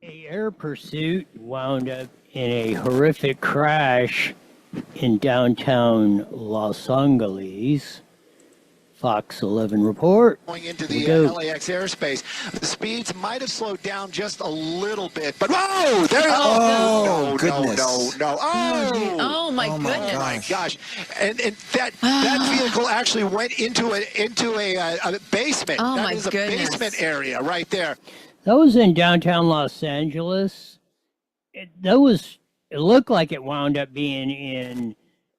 A air pursuit wound up in a horrific crash in downtown Los Angeles. Fox 11 report. Going into the LAX airspace. The speeds might have slowed down just a little bit, but whoa! There no, goodness. No. Oh my goodness. Oh my gosh. And that vehicle actually went into a basement. Oh that my is a goodness. basement area right there. That was in downtown Los Angeles. It looked like it wound up being in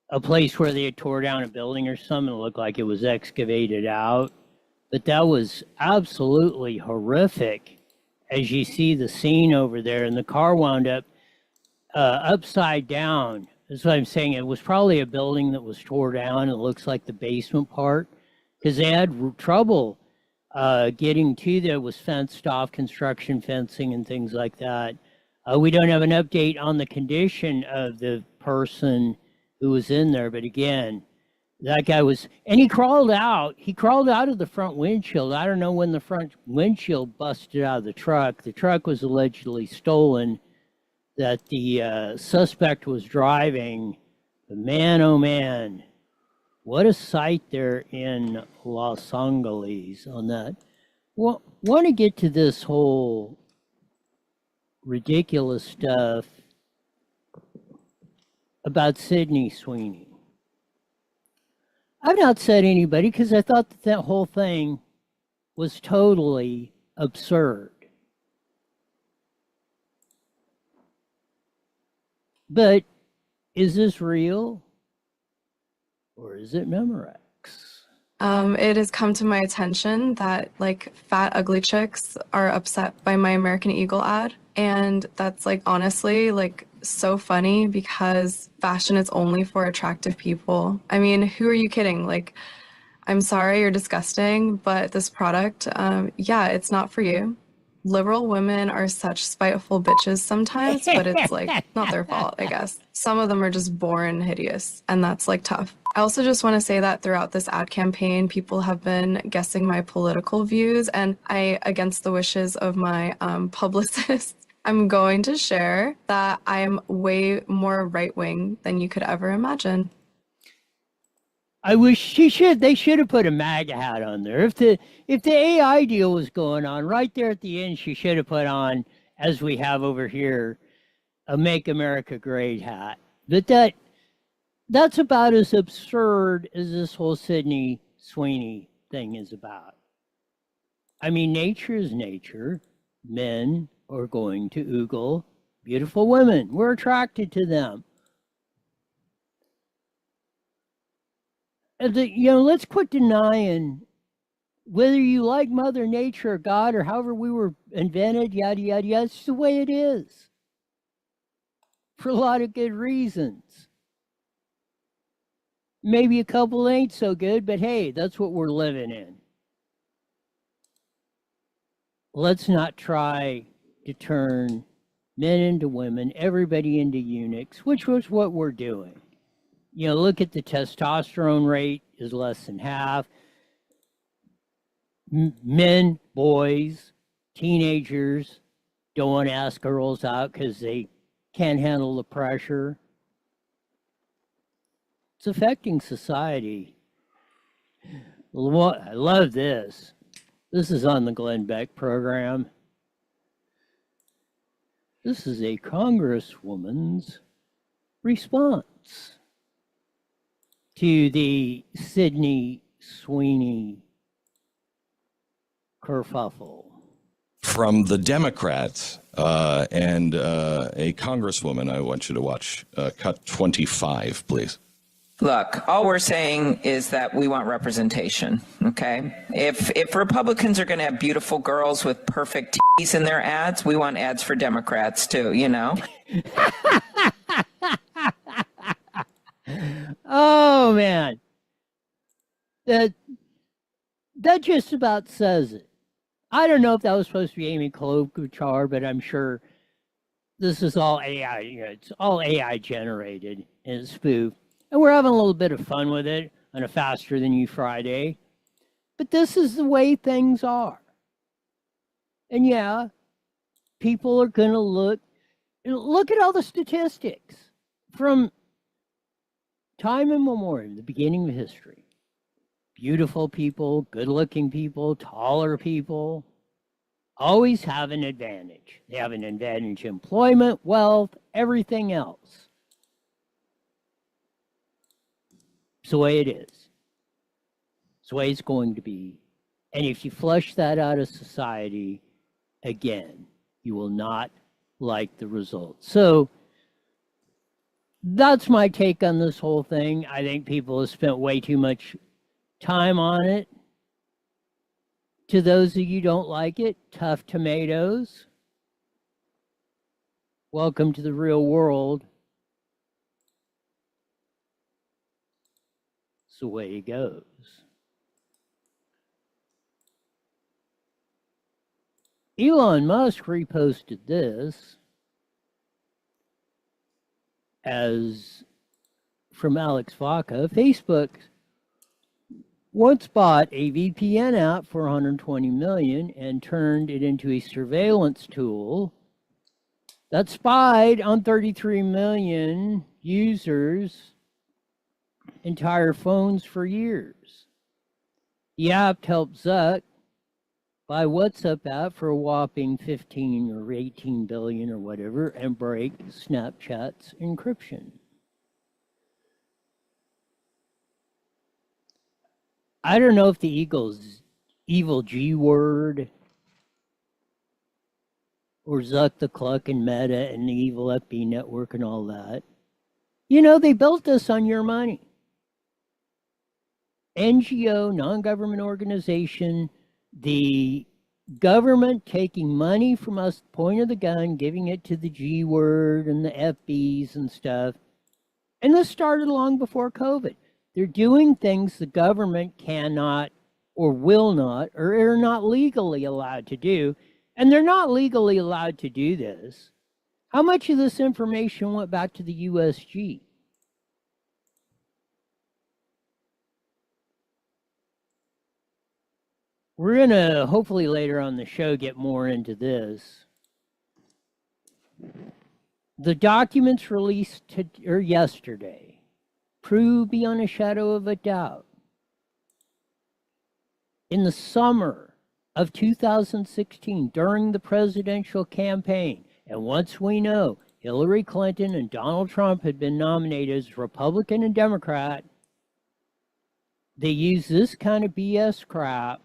a place where they had tore down a building or something. It looked like it was excavated out. But that was absolutely horrific as you see the scene over there. And the car wound up upside down. That's what I'm saying. It was probably a building that was tore down. It looks like the basement part because they had trouble getting to there. It was fenced off, construction fencing and things like that. We don't have an update on the condition of the person who was in there, but again, that guy was, and he crawled out of the front windshield. I don't know when the front windshield busted out of the truck. The truck was allegedly stolen that the suspect was driving. But man, oh man, what a sight there in Los Angeles on that. Well, want to get to this whole ridiculous stuff about Sydney Sweeney. I've not said anybody because I thought that whole thing was totally absurd. But is this real or is it Memorex? It has come to my attention that like fat ugly chicks are upset by my American Eagle ad, and that's like honestly like so funny because fashion is only for attractive people. I mean, who are you kidding? Like, I'm sorry, you're disgusting, but this product, yeah, it's not for you. Liberal women are such spiteful bitches sometimes, but it's like not their fault, I guess. Some of them are just born hideous, and that's like tough. I also just want to say that throughout this ad campaign, people have been guessing my political views, and I, against the wishes of my publicist, I'm going to share that I am way more right-wing than you could ever imagine. I wish they should have put a MAGA hat on there. If the AI deal was going on, right there at the end, she should have put on, as we have over here, a Make America Great hat. But that's about as absurd as this whole Sydney Sweeney thing is about. I mean, nature is nature. Men are going to oogle beautiful women. We're attracted to them. Let's quit denying whether you like Mother Nature or God or however we were invented, yada, yada, yada. It's the way it is. For a lot of good reasons. Maybe a couple ain't so good, but hey, that's what we're living in. Let's not try to turn men into women, everybody into eunuchs, which was what we're doing. Look at the testosterone rate is less than half. Men, boys, teenagers don't want to ask girls out because they can't handle the pressure. It's affecting society. I love this. This is on the Glenn Beck program. This is a congresswoman's response to the Sydney Sweeney kerfuffle. From the Democrats and a congresswoman, I want you to watch cut 25, please. Look, all we're saying is that we want representation, okay? If Republicans are going to have beautiful girls with perfect titties in their ads, we want ads for Democrats too, Oh, man. That just about says it. I don't know if that was supposed to be Amy Klobuchar, but I'm sure this is all AI. It's all AI generated and it's spoofed. And we're having a little bit of fun with it on a Faster Than You Friday. But this is the way things are. And yeah, people are going to look at all the statistics from time immemorial, the beginning of history. Beautiful people, good-looking people, taller people always have an advantage. They have an advantage in employment, wealth, everything else. It's the way it is. It's the way it's going to be. And if you flush that out of society, again, you will not like the results. So that's my take on this whole thing. I think people have spent way too much time on it. To those of you who don't like it, tough tomatoes. Welcome to the real world. It's the way it goes. Elon Musk reposted this as from Alex Vaca. Facebook once bought a VPN app for $120 million and turned it into a surveillance tool that spied on 33 million users' entire phones for years. The app helped Zuck buy WhatsApp app for a whopping 15 or 18 billion or whatever and break Snapchat's encryption. I don't know if the evil G word or Zuck the Cluck and Meta and the evil FB network and all that. You know, they built this on your money. NGO, non-government organization, the government taking money from us, point of the gun, giving it to the G word and the FBs and stuff. And this started long before COVID. They're doing things the government cannot or will not or are not legally allowed to do. And they're not legally allowed to do this. How much of this information went back to the USG? We're going to, hopefully later on the show, get more into this. The documents released yesterday prove beyond a shadow of a doubt. In the summer of 2016, during the presidential campaign, and once we know Hillary Clinton and Donald Trump had been nominated as Republican and Democrat, they used this kind of BS crap,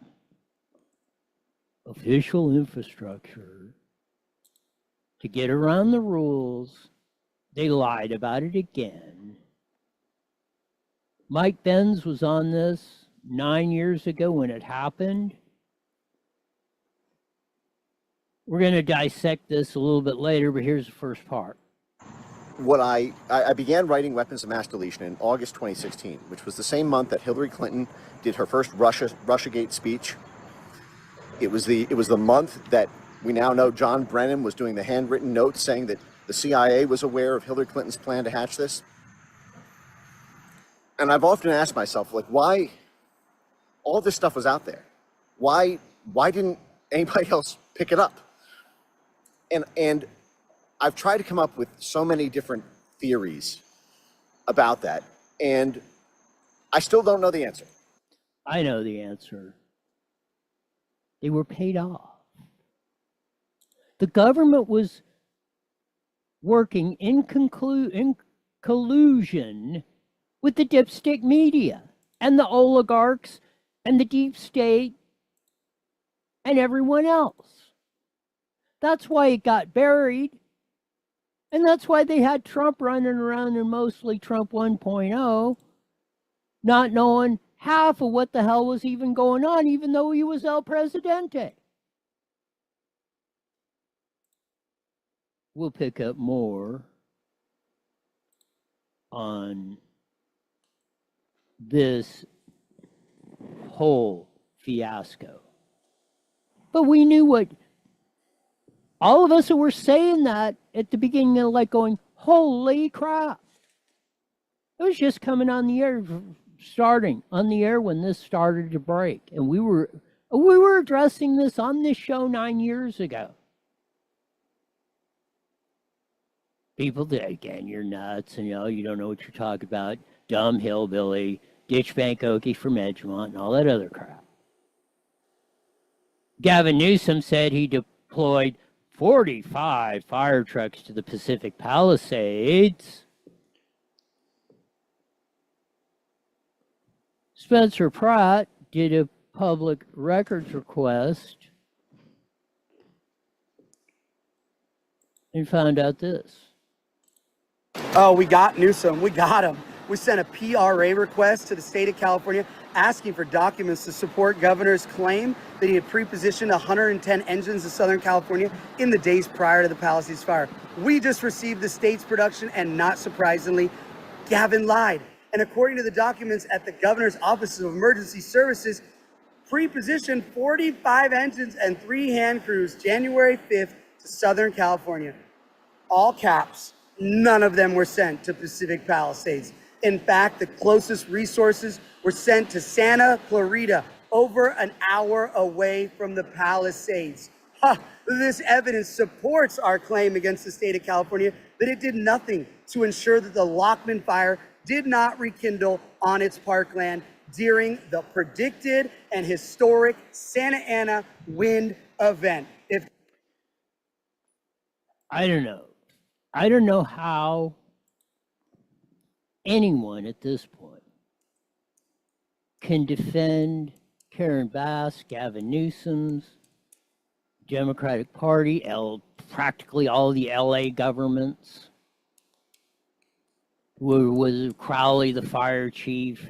official infrastructure, to get around the rules. They lied about it again. Mike Benz was on this 9 years ago when it happened. We're going to dissect this a little bit later, but here's the first part. What I began writing Weapons of Mass Deletion in August 2016, which was the same month that Hillary Clinton did her first Russiagate speech. It was the month that we now know John Brennan was doing the handwritten notes saying that the CIA was aware of Hillary Clinton's plan to hatch this. And I've often asked myself, like, why all this stuff was out there? Why didn't anybody else pick it up? And I've tried to come up with so many different theories about that, and I still don't know the answer. I know the answer. They were paid off. The government was working in collusion with the dipstick media and the oligarchs and the deep state and everyone else. That's why it got buried. And that's why they had Trump running around in mostly Trump 1.0, not knowing half of what the hell was even going on, even though he was El Presidente. We'll pick up more on this whole fiasco. But we knew what all of us who were saying that at the beginning of like going, holy crap. It was just coming on the air, starting on the air when this started to break. And we were addressing this on this show 9 years ago. People that, again, you're nuts and you don't know what you're talking about. Dumb hillbilly, ditch bank Okie from Edgemont, and all that other crap. Gavin Newsom said he deployed 45 fire trucks to the Pacific Palisades. Spencer Pratt did a public records request and found out this. Oh, we got Newsom. We got him. We sent a PRA request to the state of California asking for documents to support governor's claim that he had pre-positioned 110 engines in Southern California in the days prior to the Palisades fire. We just received the state's production, and not surprisingly, Gavin lied. And according to the documents at the governor's Office of Emergency Services, pre-positioned 45 engines and 3 hand crews January 5th to Southern California. All caps, none of them were sent to Pacific Palisades. In fact, the closest resources were sent to Santa Clarita, over an hour away from the Palisades. This evidence supports our claim against the state of California that it did nothing to ensure that the Lockman fire did not rekindle on its parkland during the predicted and historic Santa Ana wind event. I don't know. I don't know how anyone at this point can defend Karen Bass, Gavin Newsom's Democratic Party, practically all the LA governments. Was Crowley the fire chief?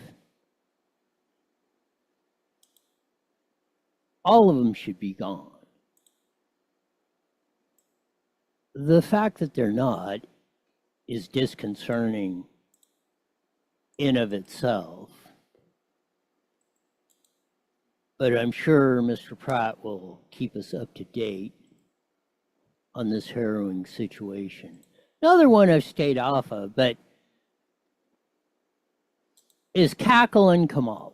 All of them should be gone. The fact that they're not is disconcerting in of itself. But I'm sure Mr. Pratt will keep us up to date on this harrowing situation. Another one I've stayed off of, but is Cackle and Kamala.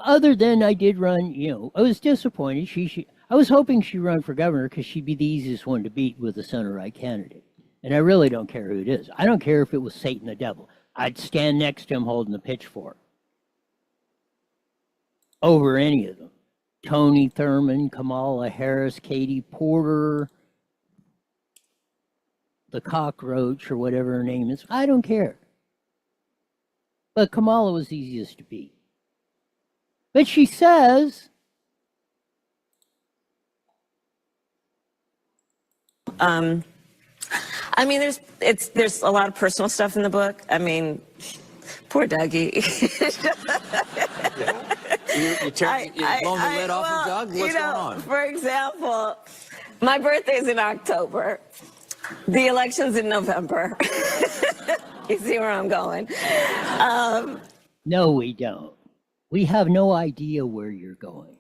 Other than I did run, I was disappointed. I was hoping she'd run for governor because she'd be the easiest one to beat with a center-right candidate. And I really don't care who it is. I don't care if it was Satan the devil. I'd stand next to him holding the pitchfork over any of them. Tony Thurmond, Kamala Harris, Katie Porter, the cockroach or whatever her name is. I don't care. But Kamala was the easiest to beat. But she says, I mean, there's a lot of personal stuff in the book. I mean, poor Dougie. You blowing the lid off of Doug? What's going on? For example, my birthday's in October. The election's in November. You see where I'm going? No, we don't. We have no idea where you're going.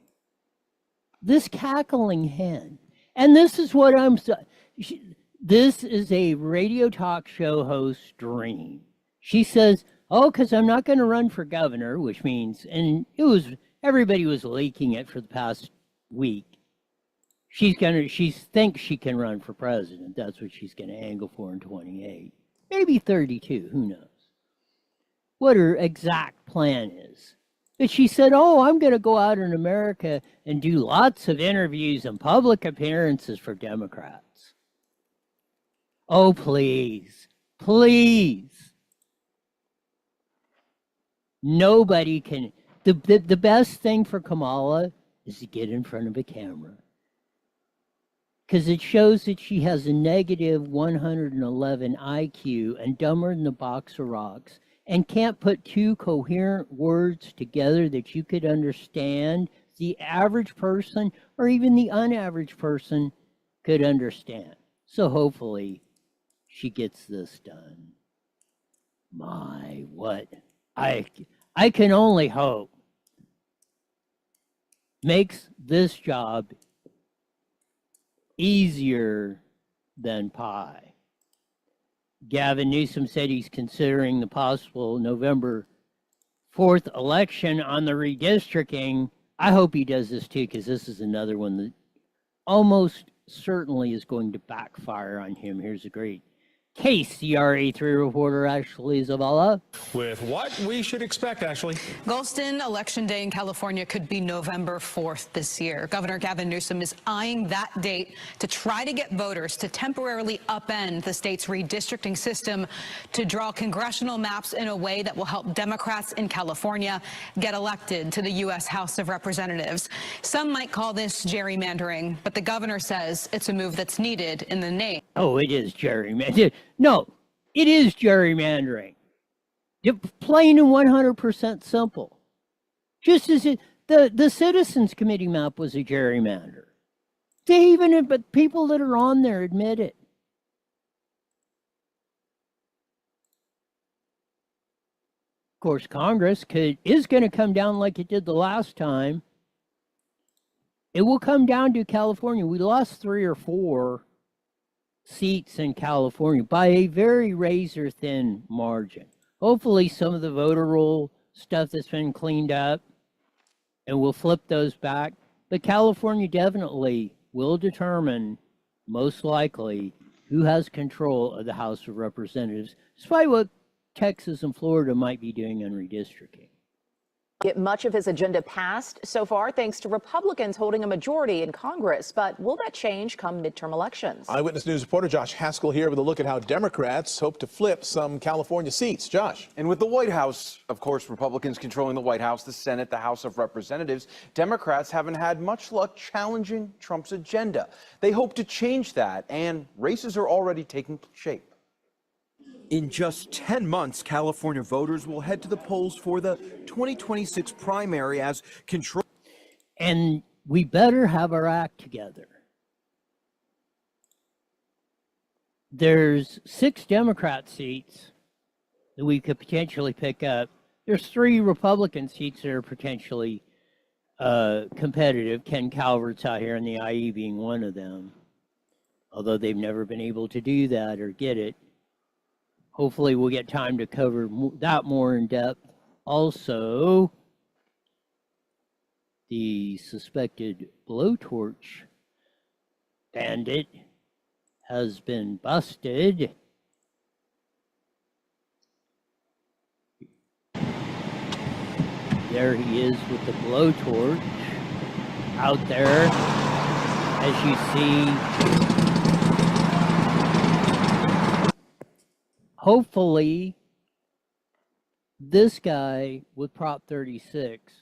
This cackling hen, and this is what this is a radio talk show host's dream. She says, because I'm not going to run for governor, which means, and everybody was leaking it for the past week. She thinks she can run for president. That's what she's going to angle for in 28. Maybe 32, who knows? What her exact plan is. But she said, I'm going to go out in America and do lots of interviews and public appearances for Democrats. Oh, please, please. Nobody can. The best thing for Kamala is to get in front of a camera. Because it shows that she has a negative 111 IQ and dumber than a box of rocks and can't put two coherent words together that you could understand, the average person or even the unaverage person could understand. So hopefully she gets this done. What I can only hope makes this job easier than pie. Gavin Newsom said he's considering the possible November 4th election on the redistricting. I hope he does this too, because this is another one that almost certainly is going to backfire on him. Here's a great KCRA3 reporter Ashley Zavala. With what we should expect, Ashley. Golston, Election Day in California could be November 4th this year. Governor Gavin Newsom is eyeing that date to try to get voters to temporarily upend the state's redistricting system to draw congressional maps in a way that will help Democrats in California get elected to the U.S. House of Representatives. Some might call this gerrymandering, but the governor says it's a move that's needed in the name. Oh, it is gerrymandering. No, it is gerrymandering. Plain and 100% simple. Just as the Citizens Committee map was a gerrymander. But people that are on there admit it. Of course, Congress is going to come down like it did the last time. It will come down to California. We lost 3 or 4 seats in California by a very razor-thin margin. Hopefully some of the voter roll stuff that's been cleaned up, and we'll flip those back. But California definitely will determine, most likely, who has control of the House of Representatives, despite what Texas and Florida might be doing on redistricting. Get much of his agenda passed so far thanks to Republicans holding a majority in Congress. But will that change come midterm elections? Eyewitness News reporter Josh Haskell here with a look at how Democrats hope to flip some California seats. Josh. And with the White House, of course, Republicans controlling the White House, the Senate, the House of Representatives, Democrats haven't had much luck challenging Trump's agenda. They hope to change that, and races are already taking shape. In just 10 months, California voters will head to the polls for the 2026 primary as control. And we better have our act together. There's 6 Democrat seats that we could potentially pick up. There's 3 Republican seats that are potentially competitive. Ken Calvert's out here in the IE being one of them, although they've never been able to do that or get it. Hopefully we'll get time to cover that more in depth. Also, the suspected blowtorch bandit has been busted. There he is with the blowtorch out there, as you see. Hopefully, this guy with Prop 36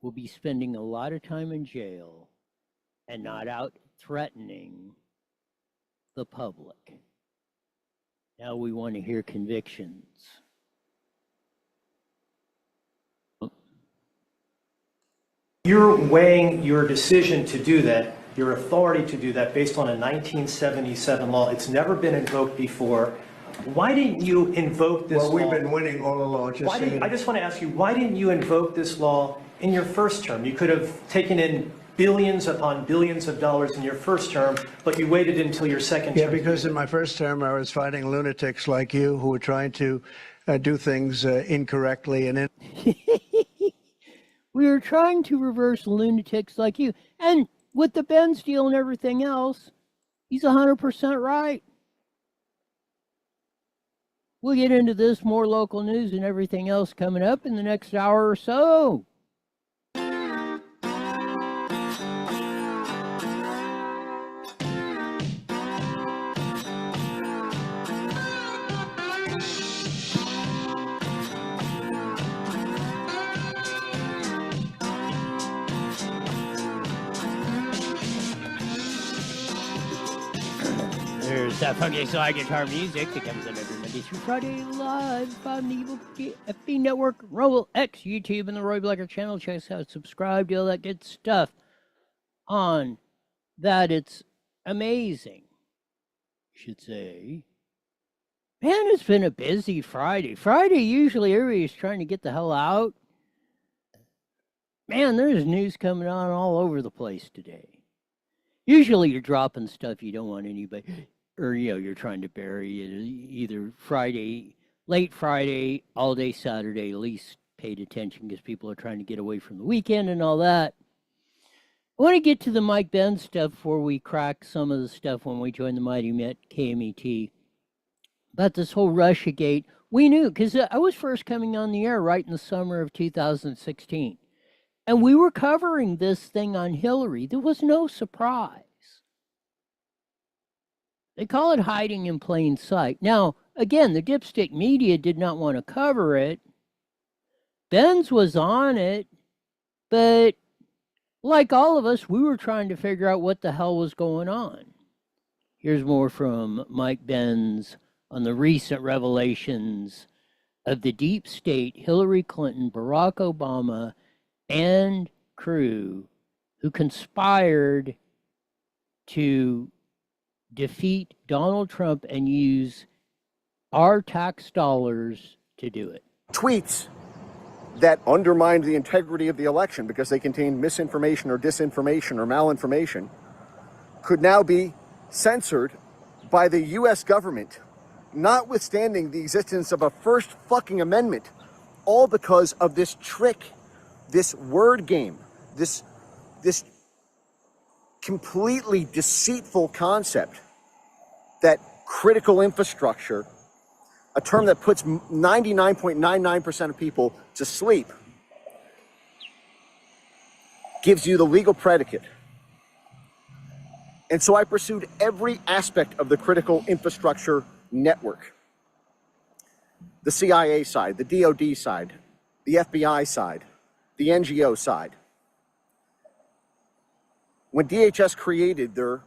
will be spending a lot of time in jail and not out threatening the public. Now we want to hear convictions. You're weighing your decision to do that, your authority to do that, based on a 1977 law. It's never been invoked before. Why didn't you invoke this law? Well, we've been winning all along. I just want to ask you, why didn't you invoke this law in your first term? You could have taken in billions upon billions of dollars in your first term, but you waited until your second term. Yeah, because in my first term, I was fighting lunatics like you who were trying to do things incorrectly. And we were trying to reverse lunatics like you. And with the Benz deal and everything else, he's 100% right. We'll get into this, more local news and everything else coming up in the next hour or so. There's that funky slide guitar music that comes on every Monday through Friday live on the Evil FB Network, Rumble X, YouTube, and the Roy Blacker channel. Check us out, subscribe, do all that good stuff on that. It's amazing, I should say. Man, it's been a busy Friday. Friday, usually everybody's trying to get the hell out. Man, there's news coming on all over the place today. Usually you're dropping stuff you don't want anybody, or you're trying to bury it either Friday, late Friday, all day Saturday, at least paid attention because people are trying to get away from the weekend and all that. I want to get to the Mike Benz stuff before we crack some of the stuff when we joined the Mighty Met KMET. About this whole Russiagate, we knew because I was first coming on the air right in the summer of 2016. And we were covering this thing on Hillary. There was no surprise. They call it hiding in plain sight. Now, again, the dipstick media did not want to cover it. Benz was on it, but like all of us, we were trying to figure out what the hell was going on. Here's more from Mike Benz on the recent revelations of the deep state, Hillary Clinton, Barack Obama, and crew who conspired to defeat Donald Trump and use our tax dollars to do it. Tweets that undermined the integrity of the election because they contained misinformation or disinformation or malinformation could now be censored by the U.S. government, notwithstanding the existence of a first fucking amendment, all because of this trick, this word game, this completely deceitful concept that critical infrastructure, a term that puts 99.99% of people to sleep, gives you the legal predicate. And so I pursued every aspect of the critical infrastructure network. The CIA side, the DOD side, the FBI side, the NGO side. When DHS created their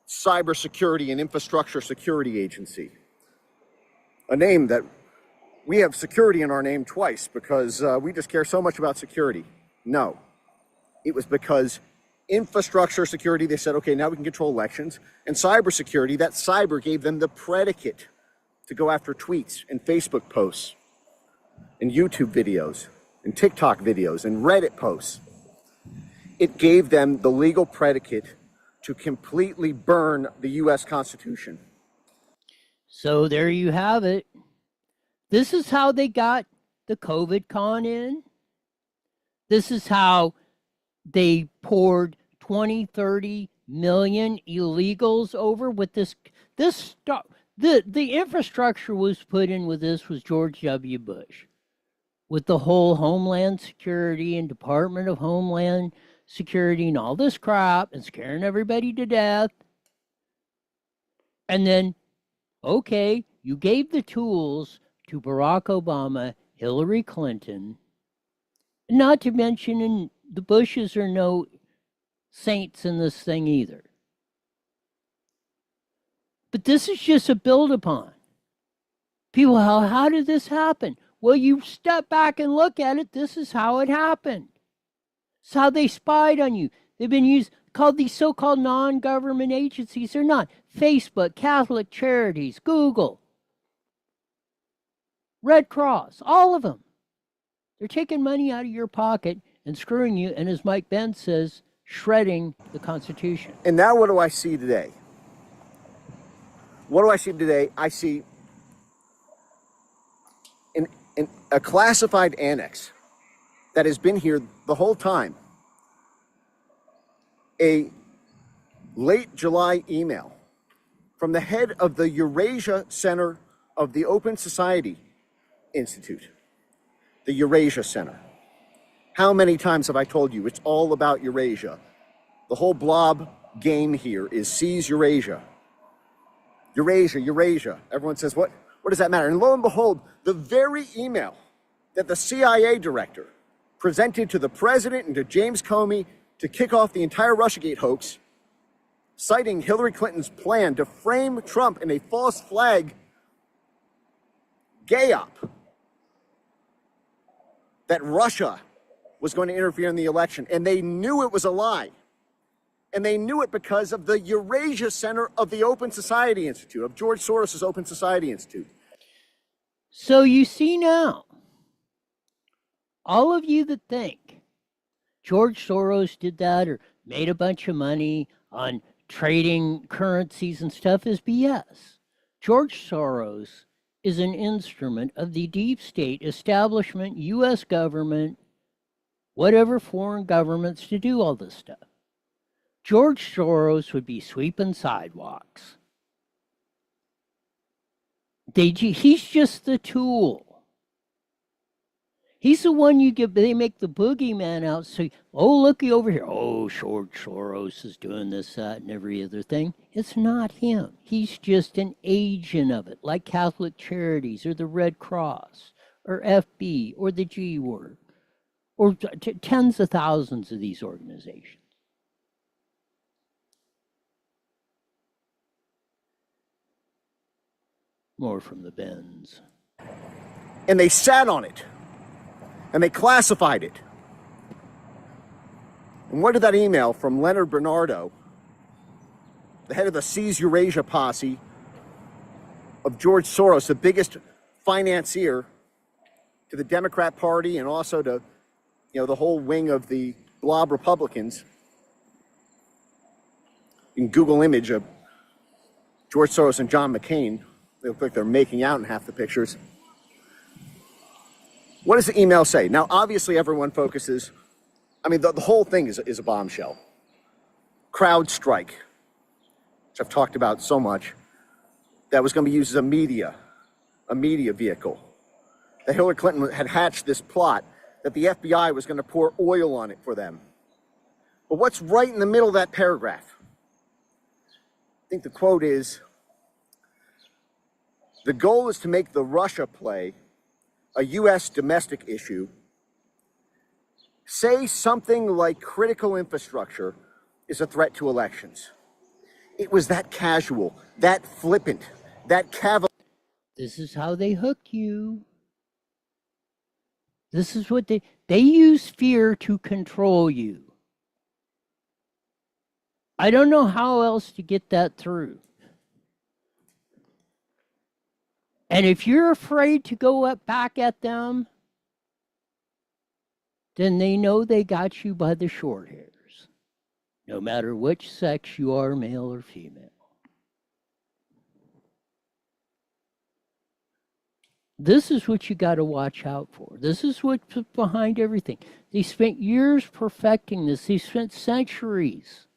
Cybersecurity and Infrastructure Security Agency, a name that we have security in our name twice because we just care so much about security. No, it was because infrastructure security, they said, okay, now we can control elections, and cybersecurity, that cyber gave them the predicate to go after tweets and Facebook posts and YouTube videos and TikTok videos and Reddit posts. It gave them the legal predicate to completely burn the U.S. Constitution. So there you have it. This is how they got the COVID con in. This is how they poured 20, 30 million illegals over with this stuff. The infrastructure was put in with this was George W. Bush. With the whole Homeland Security and Department of Homeland Security and all this crap and scaring everybody to death. And then, okay, you gave the tools to Barack Obama, Hillary Clinton, not to mention the Bushes are no saints in this thing either. But this is just a build upon. People, how did this happen? Well, you step back and look at it. This is how it happened. It's how they spied on you. They've been called these so-called non-government agencies. They're not. Facebook, Catholic Charities, Google, Red Cross, all of them. They're taking money out of your pocket and screwing you, and as Mike Benz says, shredding the Constitution. And now what do I see today? What do I see today? I see a classified annex that has been here the whole time. A late July email from the head of the Eurasia Center of the Open Society Institute, the Eurasia Center. How many times have I told you it's all about Eurasia? The whole blob game here is seize Eurasia. Eurasia, Eurasia. Everyone says, what does that matter? And lo and behold, the very email that the CIA director presented to the president and to James Comey to kick off the entire Russiagate hoax, citing Hillary Clinton's plan to frame Trump in a false flag gay-op, that Russia was going to interfere in the election, and they knew it was a lie. And they knew it because of the Eurasia Center of the Open Society Institute, of George Soros' Open Society Institute. So you see now, all of you that think George Soros did that or made a bunch of money on trading currencies and stuff is BS. George Soros is an instrument of the deep state establishment, U.S. government, whatever foreign governments to do all this stuff. George Soros would be sweeping sidewalks. He's just the tool. He's the one they make the boogeyman out. So, oh, looky over here. Oh, George Soros is doing this, that, and every other thing. It's not him. He's just an agent of it, like Catholic Charities or the Red Cross or FB or the G Word or tens of thousands of these organizations. More from the Bens. And they sat on it. And they classified it. And what did that email from Leonard Bernardo, the head of the Seize Eurasia posse of George Soros, the biggest financier to the Democrat Party and also to, the whole wing of the blob Republicans? You can Google image of George Soros and John McCain. They look like they're making out in half the pictures. What does the email say? Now, obviously, everyone focuses. The whole thing is a bombshell. CrowdStrike, which I've talked about so much, that was going to be used as a media vehicle. That Hillary Clinton had hatched this plot that the FBI was going to pour oil on it for them. But what's right in the middle of that paragraph? I think the quote is, the goal is to make the Russia play a U.S. domestic issue, say something like critical infrastructure is a threat to elections. It was that casual, that flippant, that cavalier. This is how they hook you. This is what they use fear to control you. I don't know how else to get that through. And if you're afraid to go up back at them, then they know they got you by the short hairs, no matter which sex you are, male or female. This is what you got to watch out for. This is what's behind everything. They spent years perfecting this. They spent centuries.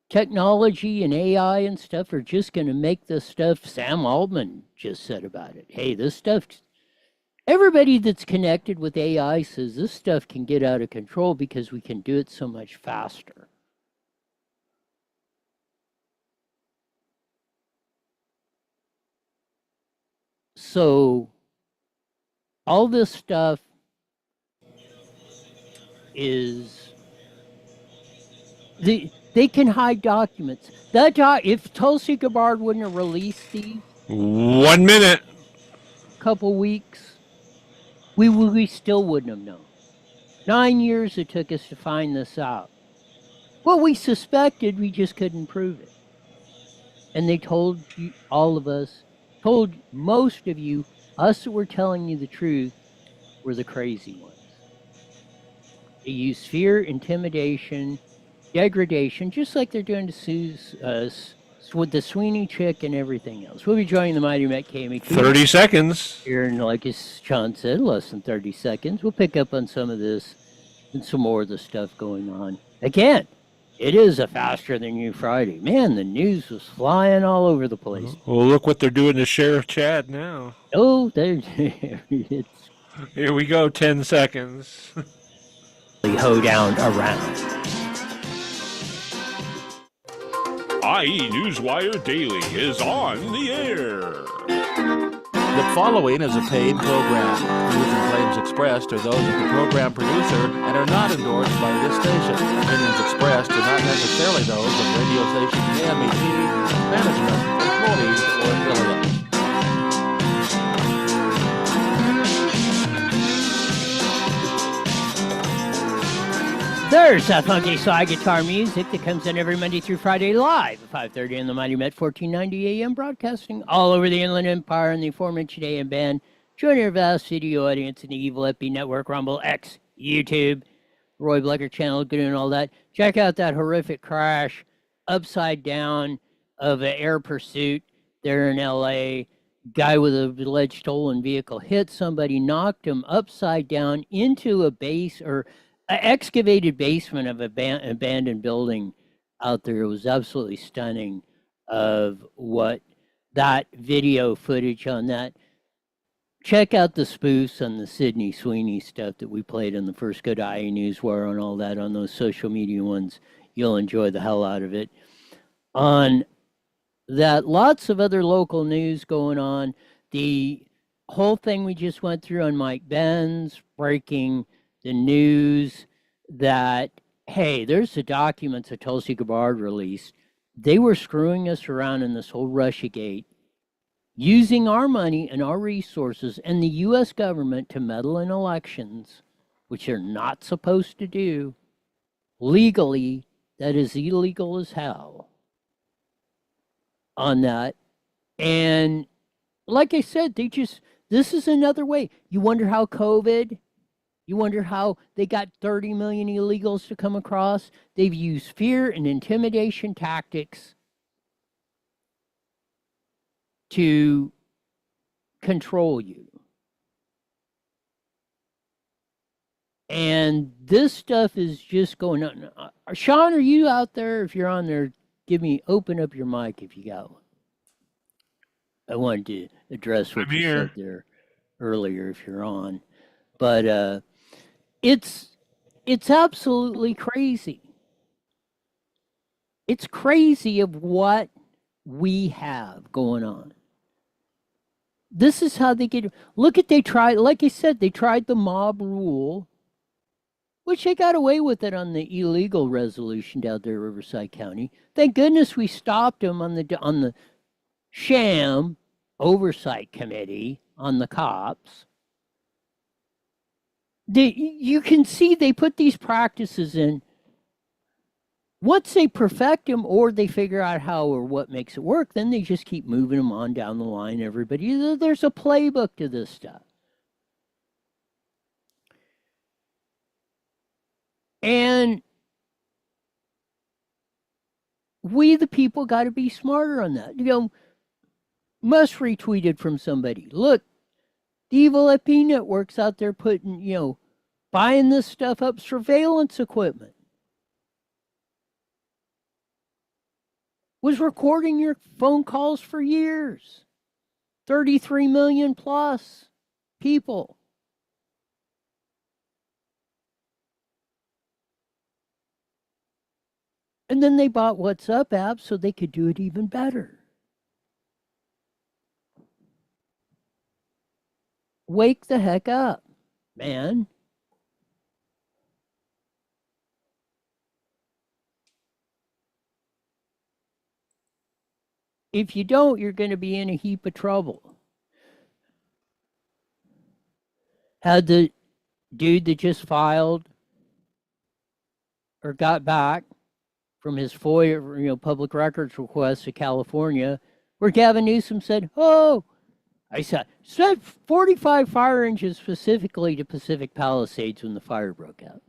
Technology and AI and stuff are just going to make this stuff. Sam Altman just said about it. Hey, this stuff, everybody that's connected with AI says this stuff can get out of control because we can do it so much faster. So all this stuff is they can hide documents. If Tulsi Gabbard wouldn't have released these 1 minute, couple weeks, we still wouldn't have known. 9 years it took us to find this out. What we suspected, we just couldn't prove it. And they told you, all of us, told most of you, us that were telling you the truth, were the crazy ones. They use fear, intimidation, degradation, just like they're doing to Sue's, with the Sweeney chick and everything else. We'll be joining the Mighty Met KME. 30 seconds. Here in, like Sean said, less than 30 seconds. We'll pick up on some of this and some more of the stuff going on. Again, it is a faster than you Friday. Man, the news was flying all over the place. Well, look what they're doing to Sheriff Chad now. Oh, it's... Here we go, 10 seconds. Hoedown around. IE Newswire Daily is on the air. The following is a paid program. Views and claims expressed are those of the program producer and are not endorsed by this station. Opinions expressed are not necessarily those of radio station KMET, management, employees, or affiliates. There's that funky slide guitar music that comes in every Monday through Friday live at 5:30 on the Mighty Met 1490 AM, broadcasting all over the Inland Empire and the aforementioned AM band. Join your vast video audience in the Evil FB Network, Rumble, X, YouTube, Roy Blecker channel, good and all that. Check out that horrific crash upside down of an air pursuit there in LA. Guy with a alleged stolen vehicle hit somebody, knocked him upside down into a base or an excavated basement of an abandoned building out there. It was absolutely stunning of what that video footage on that. Check out the spoofs on the Sydney Sweeney stuff that we played on the first Go to IE Newswire and all that on those social media ones. You'll enjoy the hell out of it. On that, lots of other local news going on. The whole thing we just went through on Mike Benz, breaking the news that, hey, there's the documents that Tulsi Gabbard released. They were screwing us around in this whole Russiagate, using our money and our resources and the U.S. government to meddle in elections, which they're not supposed to do. Legally, that is illegal as hell on that. And like I said, this is another way. You wonder how COVID, you wonder how they got 30 million illegals to come across. They've used fear and intimidation tactics to control you. And this stuff is just going on. Sean, are you out there? If you're on there, open up your mic if you got one. I wanted to address what you said there earlier if you're on. But it's absolutely crazy. It's crazy of what we have going on. This is how they get. Look at, they tried, like I said, they tried the mob rule, which they got away with it on the illegal resolution down there in Riverside County. Thank goodness we stopped them on the sham oversight committee on the cops. You can see they put these practices in. Once they perfect them or they figure out how or what makes it work, then they just keep moving them on down the line, everybody. There's a playbook to this stuff. And we, the people, got to be smarter on that. Musk retweeted from somebody. Look, the evil IP network's out there putting, buying this stuff up, surveillance equipment. Was recording your phone calls for years. 33 million plus people. And then they bought WhatsApp apps so they could do it even better. Wake the heck up, man. If you don't, you're going to be in a heap of trouble. Had the dude that just filed or got back from his FOIA, public records request to California, where Gavin Newsom said, I said 45 fire engines specifically to Pacific Palisades when the fire broke out.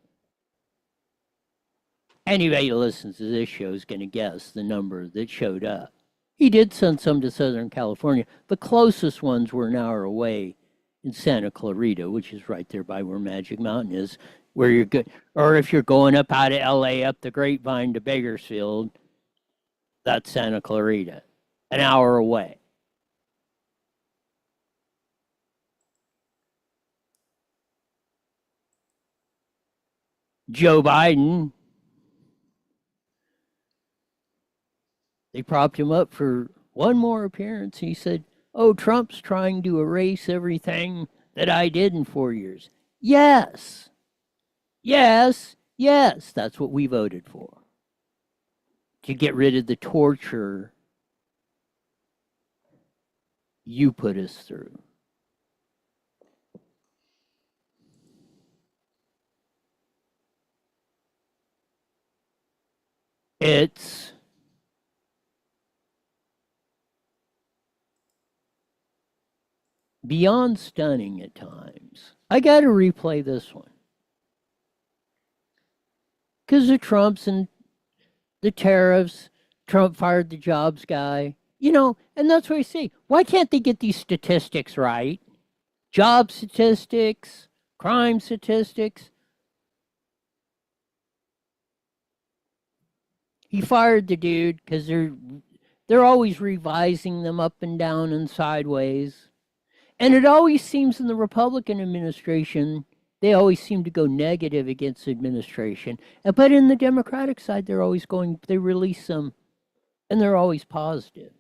Anybody who listens to this show is going to guess the number that showed up. He did send some to Southern California. The closest ones were an hour away in Santa Clarita, which is right there by where Magic Mountain is, where you're good. Or if you're going up out of LA, up the Grapevine to Bakersfield, that's Santa Clarita, an hour away. Joe Biden, they propped him up for one more appearance. He said, Trump's trying to erase everything that I did in 4 years. Yes. Yes. Yes. That's what we voted for. To get rid of the torture you put us through. It's beyond stunning at times. I got to replay this one. Because of Trump's and the tariffs, Trump fired the jobs guy. And that's what I say. Why can't they get these statistics right? Job statistics, crime statistics. He fired the dude because they're always revising them up and down and sideways. And it always seems in the Republican administration, they always seem to go negative against the administration. But in the Democratic side, they release them, and they're always positive.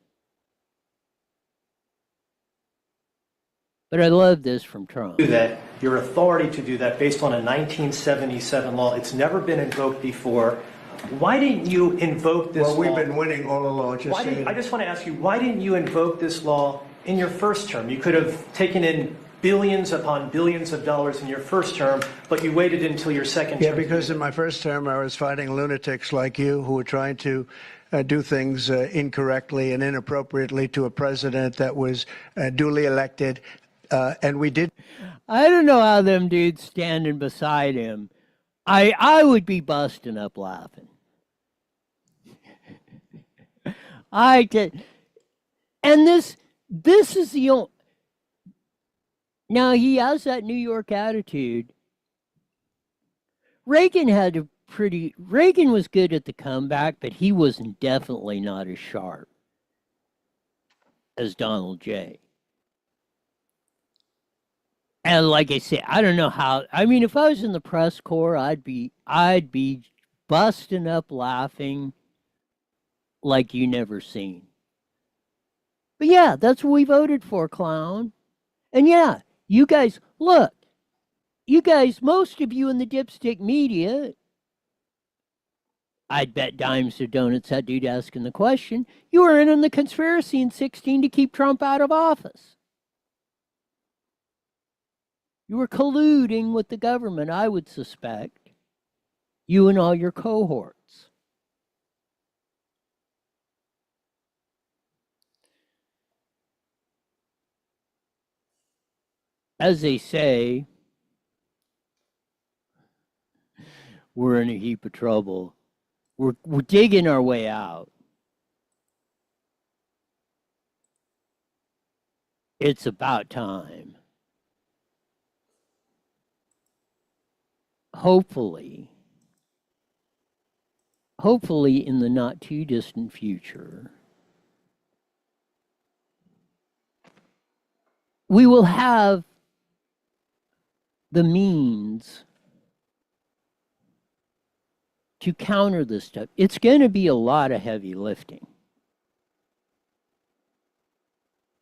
But I love this from Trump. Do that, your authority to do that based on a 1977 law. It's never been invoked before. Why didn't you invoke this law? Well, we've been winning all along. I just want to ask you, why didn't you invoke this law in your first term? You could have taken in billions upon billions of dollars in your first term, but you waited until your second term. Yeah, because in my first term, I was fighting lunatics like you who were trying to do things incorrectly and inappropriately to a president that was duly elected. And we did. I don't know how them dudes standing beside him. I would be busting up laughing. I did. And this is the only. Now, he has that New York attitude. Reagan was good at the comeback, but he was definitely not as sharp as Donald J. And like I say, I don't know how. I mean, if I was in the press corps, I'd be busting up laughing like you never seen. But yeah, that's what we voted for, clown. And yeah, you guys, look, most of you in the dipstick media, I'd bet dimes or donuts that dude asking the question, you were in on the conspiracy in 2016 to keep Trump out of office. You were colluding with the government, I would suspect. You and all your cohorts. As they say, we're in a heap of trouble. We're digging our way out. It's about time. Hopefully in the not too distant future, we will have the means to counter this stuff. It's going to be a lot of heavy lifting.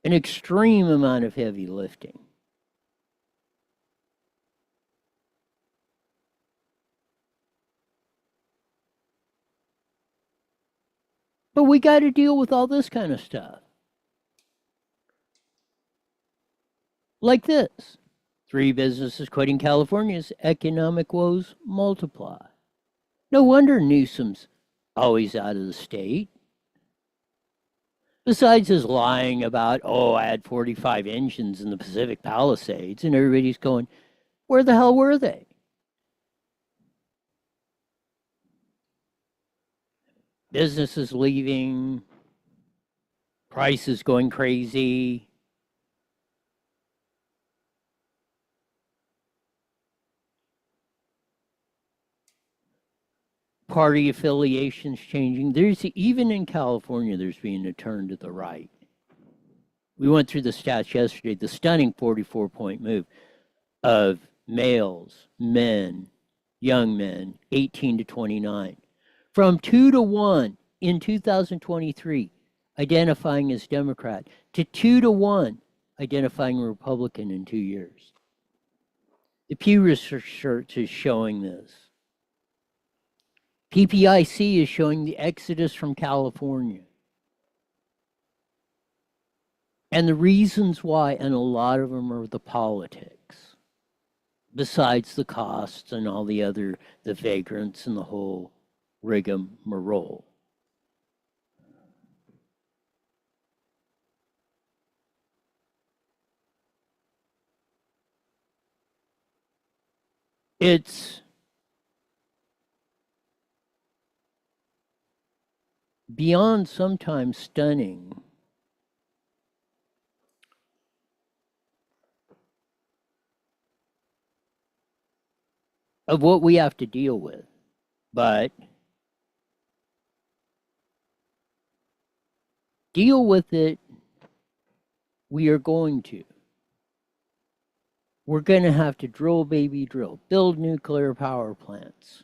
An extreme amount of heavy lifting. But we got to deal with all this kind of stuff. Like this. 3 businesses quitting California's economic woes multiply. No wonder Newsom's always out of the state. Besides his lying about, I had 45 engines in the Pacific Palisades, and everybody's going, where the hell were they? Businesses leaving, prices going crazy. Party affiliations changing. Even in California, there's being a turn to the right. We went through the stats yesterday, the stunning 44-point move of males, men, young men, 18 to 29. From 2 to 1 in 2023, identifying as Democrat, to 2 to 1, identifying Republican in 2 years. The Pew Research is showing this. PPIC is showing the exodus from California. And the reasons why, and a lot of them are the politics, besides the costs and all the vagrants and the whole rigmarole. It's beyond sometimes stunning of what we have to deal with. But deal with it, we are going to. We're going to have to drill, baby, drill, build nuclear power plants,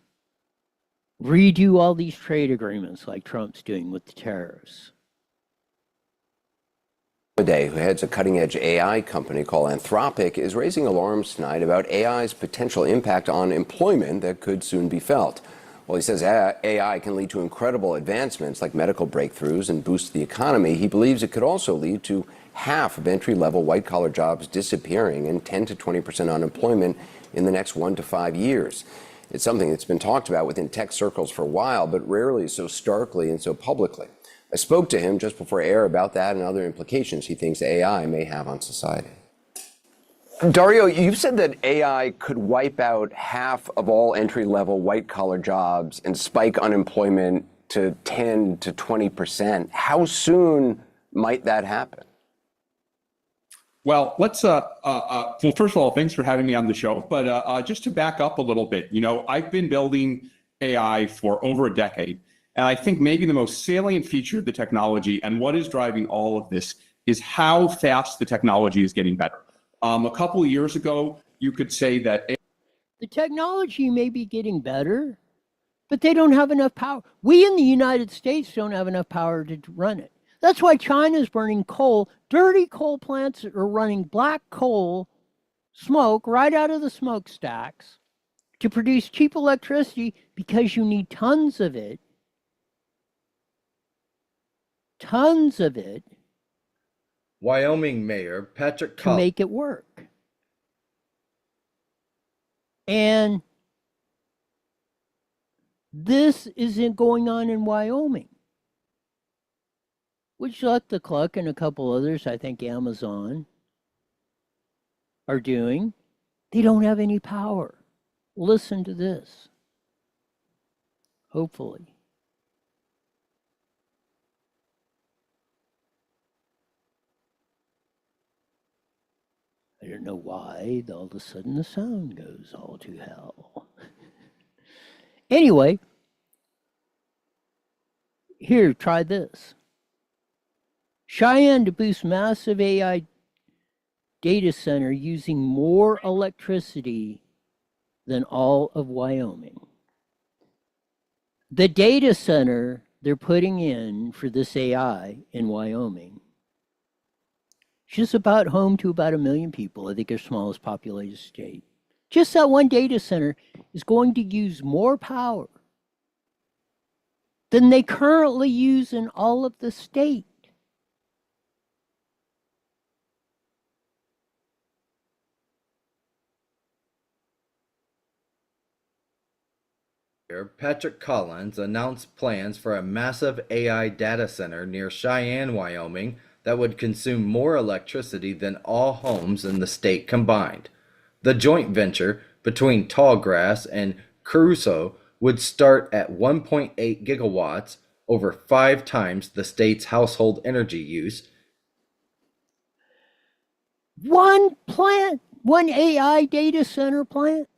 redo all these trade agreements like Trump's doing with the terrorists. Day, who heads a cutting-edge AI company called Anthropic, is raising alarms tonight about AI's potential impact on employment that could soon be felt. While he says AI can lead to incredible advancements like medical breakthroughs and boost the economy, he believes it could also lead to half of entry-level white-collar jobs disappearing and 10 to 20% unemployment in the next 1 to 5 years. It's something that's been talked about within tech circles for a while, but rarely so starkly and so publicly. I spoke to him just before air about that and other implications he thinks AI may have on society. Dario, you've said that AI could wipe out half of all entry-level white-collar jobs and spike unemployment to 10 to 20%. How soon might that happen? Well, let's, well, first of all, thanks for having me on the show. But just to back up a little bit, you know, I've been building AI for over a decade. And I think maybe the most salient feature of the technology and what is driving all of this is how fast the technology is getting better. A couple of years ago, you could say that the technology may be getting better, but they don't have enough power. We in the United States don't have enough power to run it. That's why China's burning coal. Dirty coal plants are running black coal smoke right out of the smokestacks to produce cheap electricity because you need tons of it. Tons of it. Wyoming Mayor Patrick to make it work. And this isn't going on in Wyoming, which Let the Cluck and a couple others, I think Amazon, are doing. They don't have any power. Listen to this. Hopefully. I don't know why all of a sudden the sound goes all to hell. Anyway, here, try this. Cheyenne to boost massive AI data center using more electricity than all of Wyoming. The data center they're putting in for this AI in Wyoming, just about home to about 1 million people. I think their smallest populated state. Just that one data center is going to use more power than they currently use in all of the state. Patrick Collins announced plans for a massive AI data center near Cheyenne, Wyoming, that would consume more electricity than all homes in the state combined. The joint venture between Tallgrass and Crusoe would start at 1.8 gigawatts, over 5 times the state's household energy use. One plant, one AI data center plant.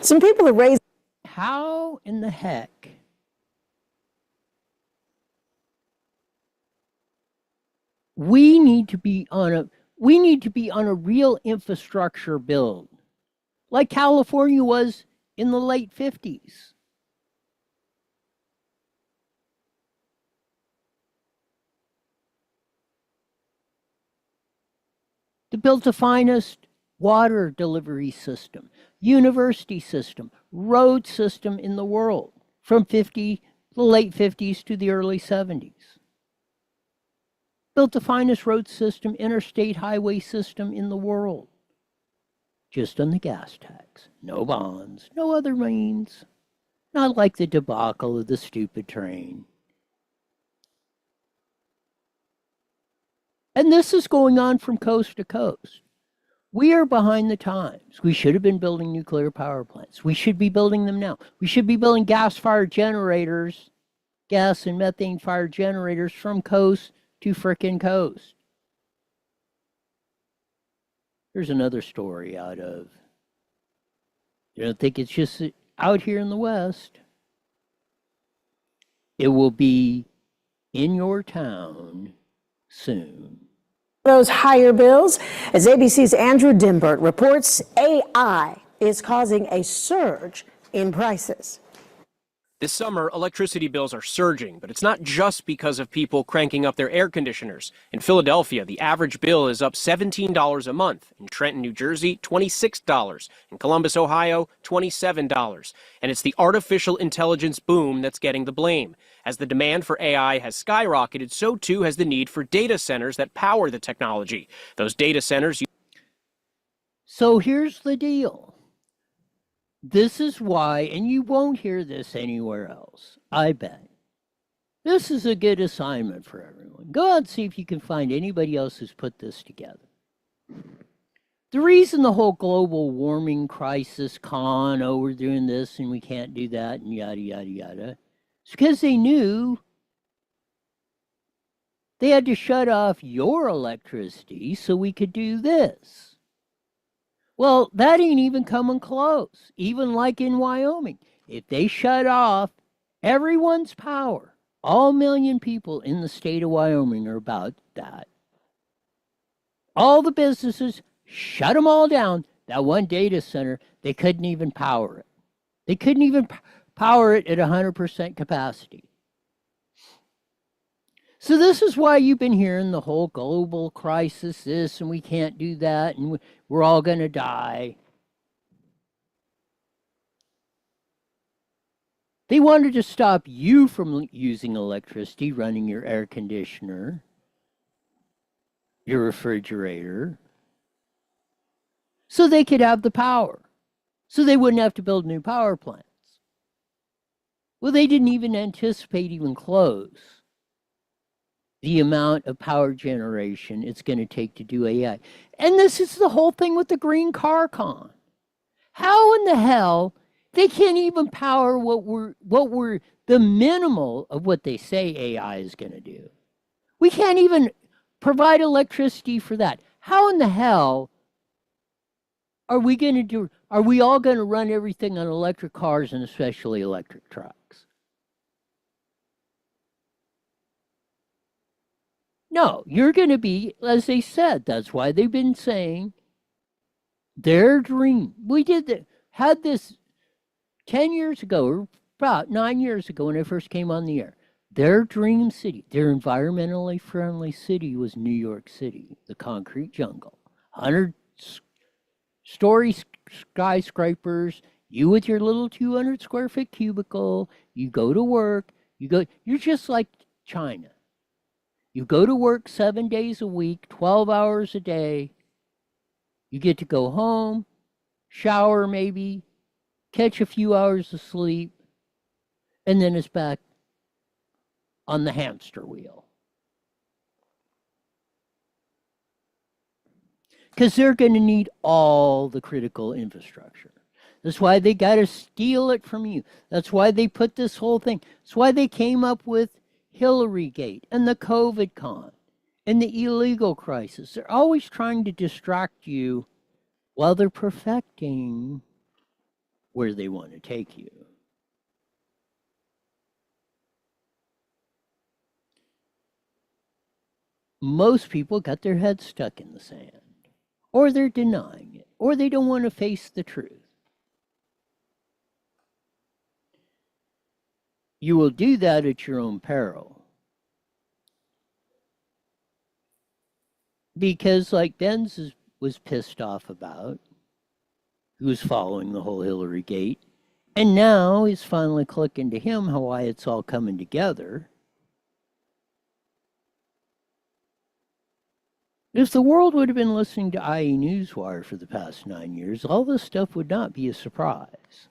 Some people are raising. How in the heck we need to be on a real infrastructure build, like California was in the late 50s. To build the finest water delivery system, university system, road system in the world from the late 50s to the early 70s. Built the finest road system, interstate highway system in the world. Just on the gas tax. No bonds, no other means. Not like the debacle of the stupid train. And this is going on from coast to coast. We are behind the times. We should have been building nuclear power plants. We should be building them now. We should be building gas-fired generators, gas and methane-fired generators from coast to frickin' coast. Here's another story out of You don't think it's just out here in the West. It will be in your town soon. Those higher bills, as ABC's Andrew Dimbert reports, AI is causing a surge in prices. This summer, electricity bills are surging, but it's not just because of people cranking up their air conditioners. In Philadelphia, the average bill is up $17 a month. In Trenton, New Jersey, $26. In Columbus, Ohio, $27. And it's the artificial intelligence boom that's getting the blame. As the demand for AI has skyrocketed, so too has the need for data centers that power the technology. Those data centers... So here's the deal. This is why, and you won't hear this anywhere else, I bet. This is a good assignment for everyone. Go out and see if you can find anybody else who's put this together. The reason the whole global warming crisis we're doing this and we can't do that and yada, yada, yada, is because they knew they had to shut off your electricity so we could do this. Well, that ain't even coming close, even like in Wyoming. If they shut off everyone's power, all million people in the state of Wyoming are about that. All the businesses, shut them all down. That one data center, they couldn't even power it. They couldn't even power it at 100% capacity. So this is why you've been hearing the whole global crisis, this, and we can't do that, and we're all going to die. They wanted to stop you from using electricity, running your air conditioner, your refrigerator, so they could have the power, so they wouldn't have to build new power plants. Well, they didn't even anticipate even close the amount of power generation it's going to take to do AI. And this is the whole thing with the green car con. How in the hell they can't even power what we're the minimal of what they say AI is going to do. We can't even provide electricity for that. How in the hell are we going to do? Are we all going to run everything on electric cars and especially electric trucks? No, you're going to be, as they said, that's why they've been saying their dream. We had this 10 years ago, or about 9 years ago when I first came on the air. Their dream city, their environmentally friendly city was New York City, the concrete jungle. 100-story skyscrapers, you with your little 200 square foot cubicle, you go to work, you're just like China. You go to work 7 days a week, 12 hours a day. You get to go home, shower maybe, catch a few hours of sleep, and then it's back on the hamster wheel. Because they're going to need all the critical infrastructure. That's why they got to steal it from you. That's why they put this whole thing. That's why they came up with Hillary-gate and the COVID con and the illegal crisis. They're always trying to distract you while they're perfecting where they want to take you. Most people got their heads stuck in the sand, or they're denying it, or they don't want to face the truth. You will do that at your own peril. Because like Benz was pissed off about, who was following the whole Hillary gate, and now it's finally clicking to him why it's all coming together. If the world would have been listening to IE Newswire for the past 9 years, all this stuff would not be a surprise.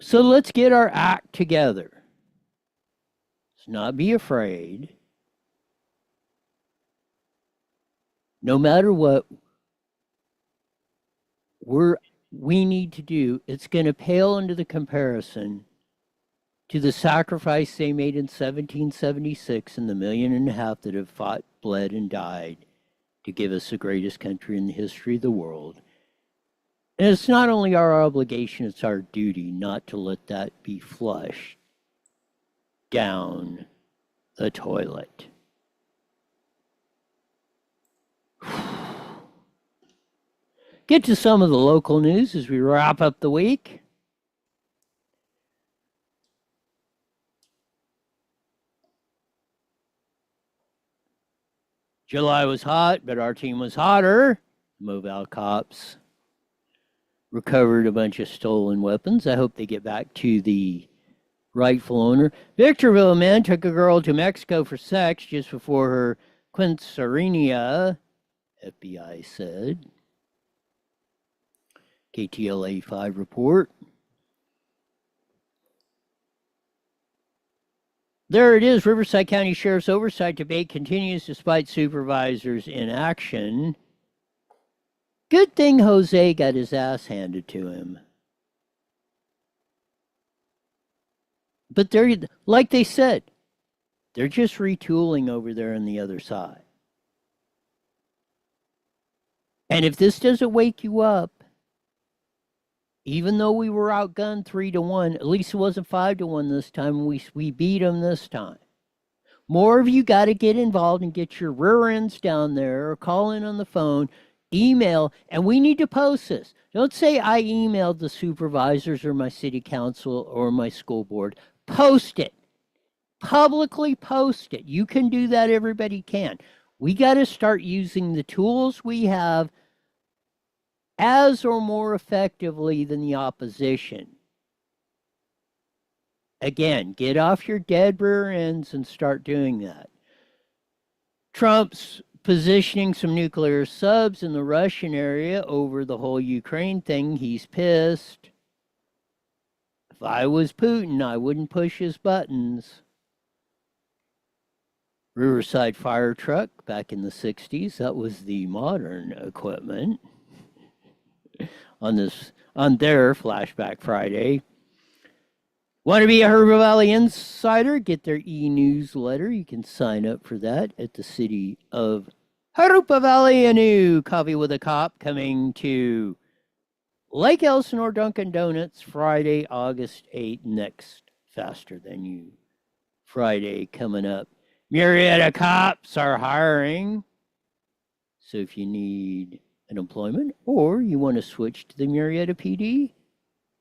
So let's get our act together. Let's not be afraid. No matter what we need to do, it's going to pale into the comparison to the sacrifice they made in 1776 and the 1.5 million that have fought, bled, and died to give us the greatest country in the history of the world. And it's not only our obligation, it's our duty not to let that be flushed down the toilet. Get to some of the local news as we wrap up the week. July was hot, but our team was hotter. Mobile cops recovered a bunch of stolen weapons. I hope they get back to the rightful owner. Victorville man took a girl to Mexico for sex just before her quinceañera, FBI said. KTLA 5 report. There it is. Riverside County Sheriff's oversight debate continues despite supervisors' inaction. Good thing Jose got his ass handed to him. But they're, like they said, they're just retooling over there on the other side. And if this doesn't wake you up, even though we were outgunned 3-1, at least it wasn't 5-1 this time. We beat them this time. More of you got to get involved and get your rear ends down there, or call in on the phone, email, and we need to post this. Don't say I emailed the supervisors or my city council or my school board. Post it. Publicly post it. You can do that. Everybody can. We got to start using the tools we have as or more effectively than the opposition. Again, get off your dead rear ends and start doing that. Trump's positioning some nuclear subs in the Russian area over the whole Ukraine thing. He's pissed. If I was Putin, I wouldn't push his buttons. Riverside fire truck back in the 60s. That was the modern equipment. On their Flashback Friday. Want to be a Herba Valley Insider? Get their e-newsletter. You can sign up for that at the city of Herba Valley. A new Coffee with a Cop coming to Lake Elsinore Dunkin' Donuts Friday, August 8th. Next Faster Than You Friday coming up. Marietta cops are hiring. So if you need an employment or you want to switch to the Marietta PD,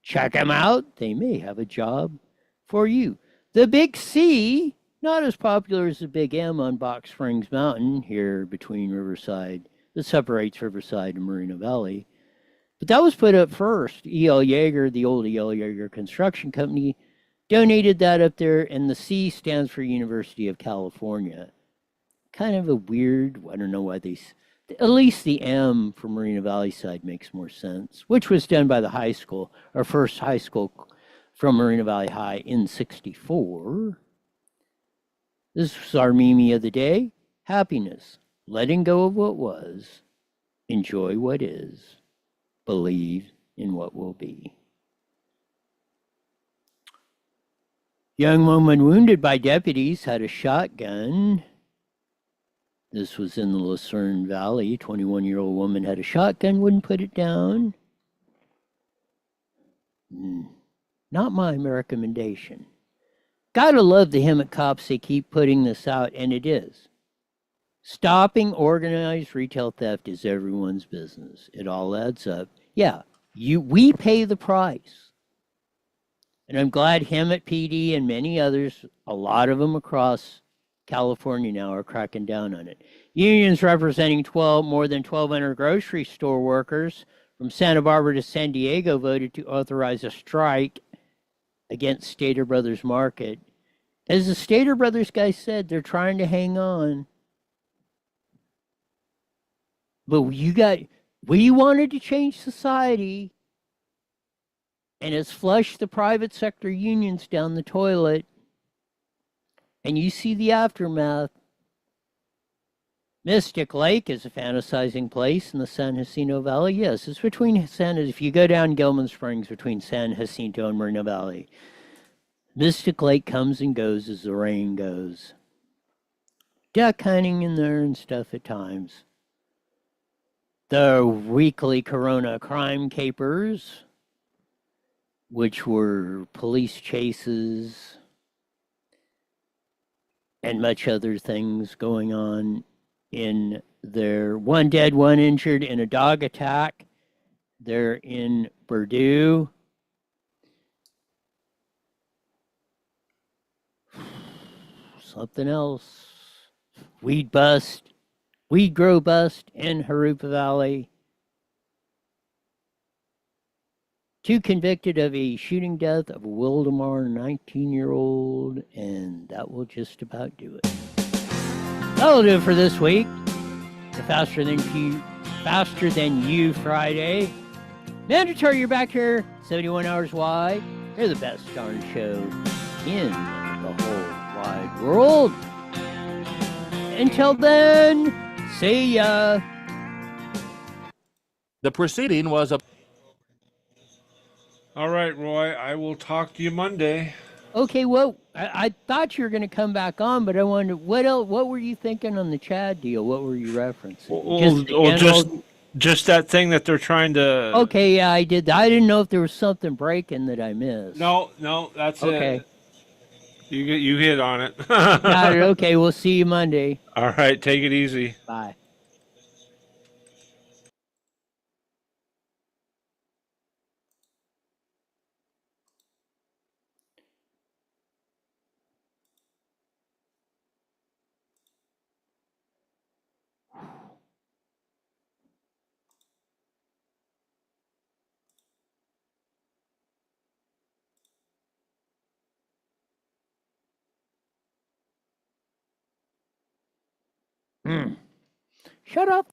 check them out. They may have a job for you. The Big C, not as popular as the Big M on Box Springs Mountain here between Riverside, that separates Riverside and Moreno Valley. But that was put up first. E.L. Yeager, the old E.L. Yeager Construction Company, donated that up there, and the C stands for University of California. Kind of a weird, I don't know why they... At least the M for Moreno Valley side makes more sense, which was done by the high school, our first high school from Moreno Valley High in '64. This was our meme of the day. Happiness. Letting go of what was. Enjoy what is. Believe in what will be. Young woman wounded by deputies had a shotgun. This was in the Lucerne Valley. 21-year-old woman had a shotgun, wouldn't put it down. Not my recommendation. Gotta love the Hemet cops. They keep putting this out, and it is. Stopping organized retail theft is everyone's business. It all adds up. Yeah, we pay the price. And I'm glad Hemet PD and many others, a lot of them across California now, are cracking down on it. Unions representing more than 1,200 grocery store workers from Santa Barbara to San Diego voted to authorize a strike against Stater Brothers Market. As the Stater Brothers guy said, they're trying to hang on. But we wanted to change society, and it's flushed the private sector unions down the toilet. And you see the aftermath. Mystic Lake is a fantasizing place in the San Jacinto Valley. Yes, it's between if you go down Gilman Springs, between San Jacinto and Moreno Valley. Mystic Lake comes and goes as the rain goes. Duck hunting in there and stuff at times. the weekly Corona crime capers, which were police chases and much other things going on in there. One dead, one injured in a dog attack. They're in Purdue. Something else. Weed bust, weed grow bust in Harupa Valley. 2 convicted of a shooting death of a Wildemar 19-year-old, and that will just about do it. That'll do it for this week. The Faster Than You Friday. Mandatory, you're back here 71 hours wide. You're the best darn show in the whole wide world. Until then, see ya. The proceeding was a. All right, Roy. I will talk to you Monday. Okay, well, I thought you were going to come back on, but I wondered what else. What were you thinking on the Chad deal? What were you referencing? Just that thing that they're trying to. Okay, yeah, I did. I didn't know if there was something breaking that I missed. No, that's it. You hit on it. Got it. Okay, we'll see you Monday. All right, take it easy. Bye. Shut up.